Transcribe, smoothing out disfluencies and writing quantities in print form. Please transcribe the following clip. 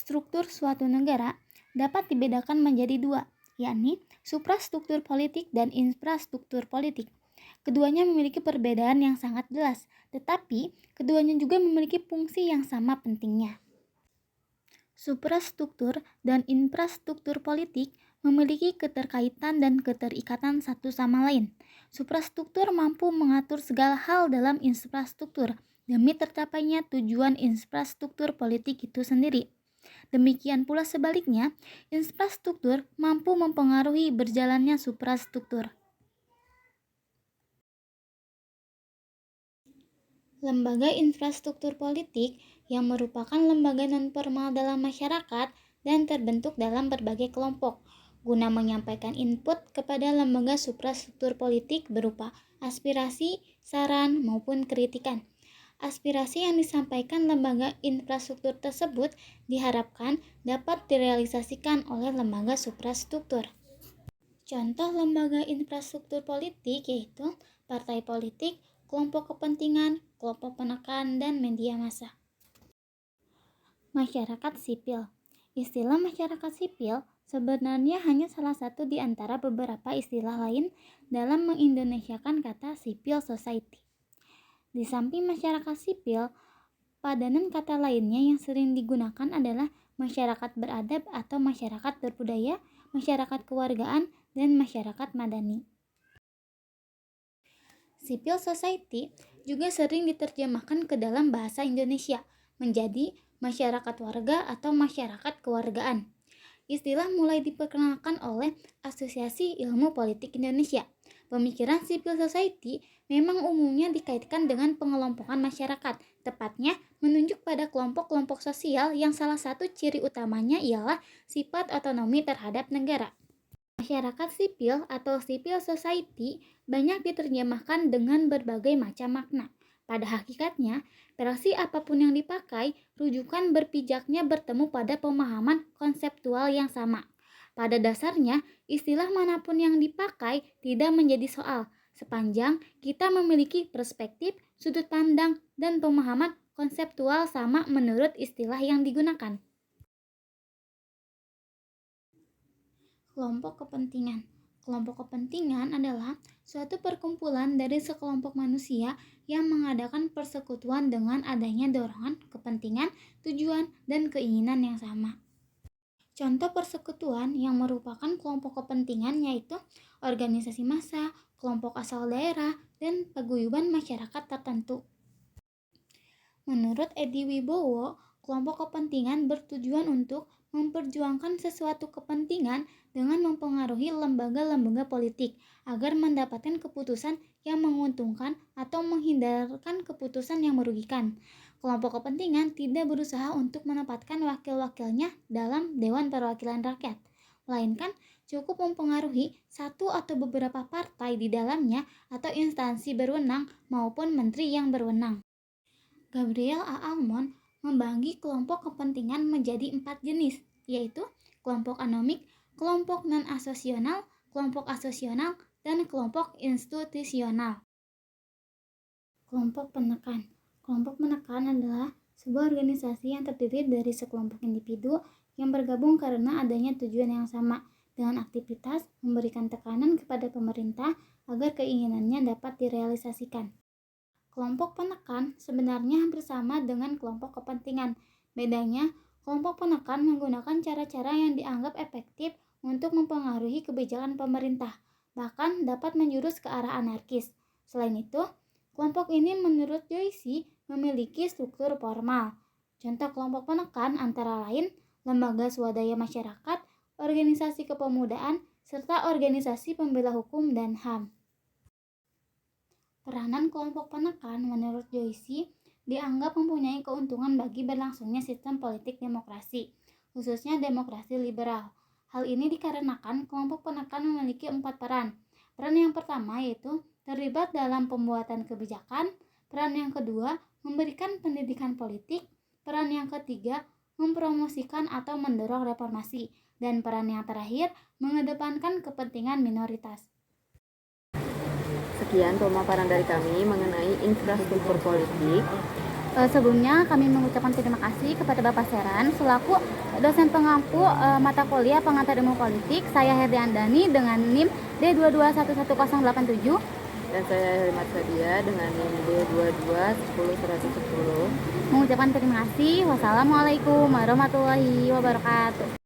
struktur suatu negara dapat dibedakan menjadi dua, yakni suprastruktur politik dan infrastruktur politik. Keduanya memiliki perbedaan yang sangat jelas, tetapi keduanya juga memiliki fungsi yang sama pentingnya. Suprastruktur dan infrastruktur politik memiliki keterkaitan dan keterikatan satu sama lain. Suprastruktur mampu mengatur segala hal dalam infrastruktur demi tercapainya tujuan infrastruktur politik itu sendiri. Demikian pula sebaliknya, infrastruktur mampu mempengaruhi berjalannya suprastruktur. Lembaga infrastruktur politik yang merupakan lembaga non-formal dalam masyarakat dan terbentuk dalam berbagai kelompok, guna menyampaikan input kepada lembaga suprastruktur politik berupa aspirasi, saran, maupun kritikan. Aspirasi yang disampaikan lembaga infrastruktur tersebut diharapkan dapat direalisasikan oleh lembaga suprastruktur. Contoh lembaga infrastruktur politik yaitu partai politik, kelompok kepentingan, kelompok penekan, dan media massa. Masyarakat sipil. Istilah masyarakat sipil sebenarnya hanya salah satu di antara beberapa istilah lain dalam mengindonesiakan kata civil society. Di samping masyarakat sipil, padanan kata lainnya yang sering digunakan adalah masyarakat beradab atau masyarakat berbudaya, masyarakat kewargaan, dan masyarakat madani. Civil society juga sering diterjemahkan ke dalam bahasa Indonesia menjadi masyarakat warga atau masyarakat kewargaan. Istilah mulai diperkenalkan oleh Asosiasi Ilmu Politik Indonesia. Pemikiran civil society memang umumnya dikaitkan dengan pengelompokan masyarakat, tepatnya menunjuk pada kelompok-kelompok sosial yang salah satu ciri utamanya ialah sifat otonomi terhadap negara. Masyarakat sipil atau civil society banyak diterjemahkan dengan berbagai macam makna. Pada hakikatnya, versi apapun yang dipakai, rujukan berpijaknya bertemu pada pemahaman konseptual yang sama. Pada dasarnya, istilah manapun yang dipakai tidak menjadi soal, sepanjang kita memiliki perspektif, sudut pandang, dan pemahaman konseptual sama menurut istilah yang digunakan. Kelompok kepentingan. Kelompok kepentingan adalah suatu perkumpulan dari sekelompok manusia yang mengadakan persekutuan dengan adanya dorongan, kepentingan, tujuan, dan keinginan yang sama. Contoh persekutuan yang merupakan kelompok kepentingan yaitu organisasi massa, kelompok asal daerah, dan paguyuban masyarakat tertentu. Menurut Edi Wibowo, kelompok kepentingan bertujuan untuk memperjuangkan sesuatu kepentingan dengan mempengaruhi lembaga-lembaga politik agar mendapatkan keputusan yang menguntungkan atau menghindarkan keputusan yang merugikan. Kelompok kepentingan tidak berusaha untuk menempatkan wakil-wakilnya dalam Dewan Perwakilan Rakyat, melainkan cukup mempengaruhi satu atau beberapa partai di dalamnya atau instansi berwenang maupun menteri yang berwenang. Gabriel A. Almond membagi kelompok kepentingan menjadi 4 jenis, yaitu kelompok anomik, kelompok non-asosional, kelompok asosional, dan kelompok institusional. Kelompok penekan. Kelompok penekan adalah sebuah organisasi yang terdiri dari sekelompok individu yang bergabung karena adanya tujuan yang sama, dengan aktivitas memberikan tekanan kepada pemerintah agar keinginannya dapat direalisasikan. Kelompok penekan sebenarnya hampir sama dengan kelompok kepentingan. Bedanya, kelompok penekan menggunakan cara-cara yang dianggap efektif untuk mempengaruhi kebijakan pemerintah, bahkan dapat menjurus ke arah anarkis. Selain itu, kelompok ini menurut Joyce memiliki struktur formal. Contoh kelompok penekan antara lain lembaga swadaya masyarakat, organisasi kepemudaan, serta organisasi pembela hukum dan HAM. Peranan kelompok penekan menurut Joyce dianggap mempunyai keuntungan bagi berlangsungnya sistem politik demokrasi, khususnya demokrasi liberal. Hal ini dikarenakan kelompok penekan memiliki 4 peran. Peran yang pertama yaitu terlibat dalam pembuatan kebijakan, peran yang kedua memberikan pendidikan politik, peran yang ketiga mempromosikan atau mendorong reformasi, dan peran yang terakhir mengedepankan kepentingan minoritas. Sekian pemaparan dari kami mengenai infrastruktur politik. Sebelumnya kami mengucapkan terima kasih kepada Bapak Seran selaku dosen pengampu mata kuliah Pengantar Ilmu Politik. Saya Herdi Andani dengan NIM D2211087. Dan saya Helimat Sadia dengan NIM D2210110. Mengucapkan terima kasih. Wassalamualaikum warahmatullahi wabarakatuh.